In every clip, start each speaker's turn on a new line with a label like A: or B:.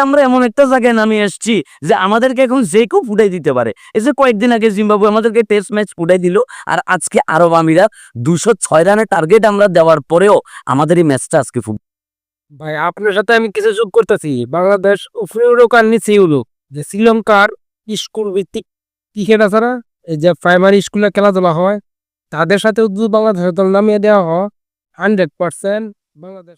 A: আমরা এমন একটা জায়গায় নামে এসেছি যে আমাদেরকে এখন যে কেউ ফুটাই দিতে পারে। এই যে কয়েকদিন আগে জিম্বাবুয়ে আমাদেরকে টেস্ট ম্যাচ ফুটাই দিল, আর আজকে আরব আমিরাত 206 রানের টার্গেট আমরা দেওয়ার পরেও আমাদের এই ম্যাচটা আজকে
B: ভাই আপনার সাথে আমি কিছু যোগ করতেছি। বাংলাদেশ উপরে উড়ুক আর নিচে উড়ুক, যে শ্রীলঙ্কার স্কুল ভিত্তিক ক্রিকেট আছে না, এই যে প্রাইমারি স্কুলে খেলাধুলা হয়, তাদের সাথে যদি বাংলাদেশের দল নামিয়ে দেওয়া হয় 100% বাংলাদেশ।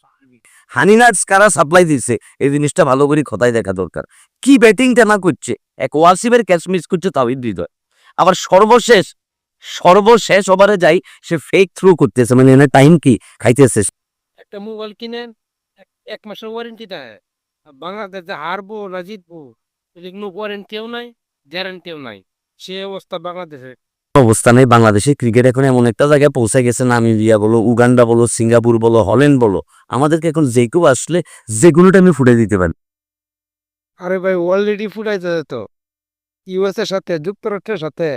A: হানি নাটস কারা সাপ্লাই দিচ্ছে এই জিনিসটা ভালো করে খোদাই দেখা দরকার। কি ব্যাটিংটা না করছে, এক ওয়াসিমের ক্যাচ মিস করছে তাওহিদ হৃদয়, আবার সর্বশেষ সর্বশেষ ওভারে যাই সে ফেক থ্রু করতেছে, মানে এনে টাইম কি খাইতেছে।
B: একটা মোবাইল কিনেন, এক মাসের ওয়ারেন্টি দেয়। আর বাংলাদেশ যে হারবো না জিতবো, এদিকে কোনো ওয়ারেন্টিও নাই, গ্যারান্টিও নাই। সে অবস্থা বাংলাদেশে।
A: অবস্থা নেই বাংলাদেশে ক্রিকেট এখন এমন একটা জায়গায় পৌঁছে গেছে, নামিবিয়া বলো, উগান্ডা বলো, সিঙ্গাপুর বলো, হল্যান্ড বলো, আমাদেরকে এখন যে কেউ আসলে যে কোনো টাইমে ফুটে দিতে পারে।
B: আরে ভাই অলরেডি ফুটাইতে যেত ইউএস এর সাথে, যুক্তরাষ্ট্রের সাথে,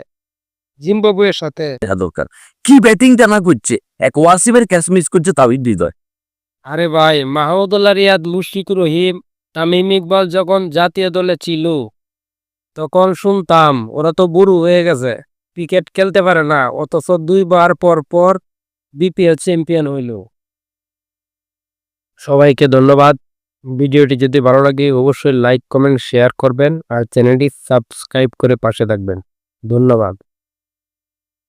B: জিম্বাবুয়ের সাথে।
A: দেখা দরকার। কি ব্যাটিংটা না করছে, এক ওয়াসিমের ক্যাচ মিস করছে তাওহিদ হৃদয়।
B: আরে ভাই মাহমুদুল্লাহ রিয়াদ, মুশফিকুর রহিম, তামিম ইকবাল যখন জাতীয় দলে ছিল তখন শুনতাম ওরা তো বুড়ো হয়ে গেছে, ক্রিকেট খেলতে পারে না, অথচ 2বার পর পর বিপিএল চ্যাম্পিয়ন হইল। সবাইকে ধন্যবাদ। ভিডিওটি যদি ভালো লাগে অবশ্যই লাইক কমেন্ট শেয়ার করবেন আর চ্যানেলটি সাবস্ক্রাইব করে পাশে থাকবেন। ধন্যবাদ।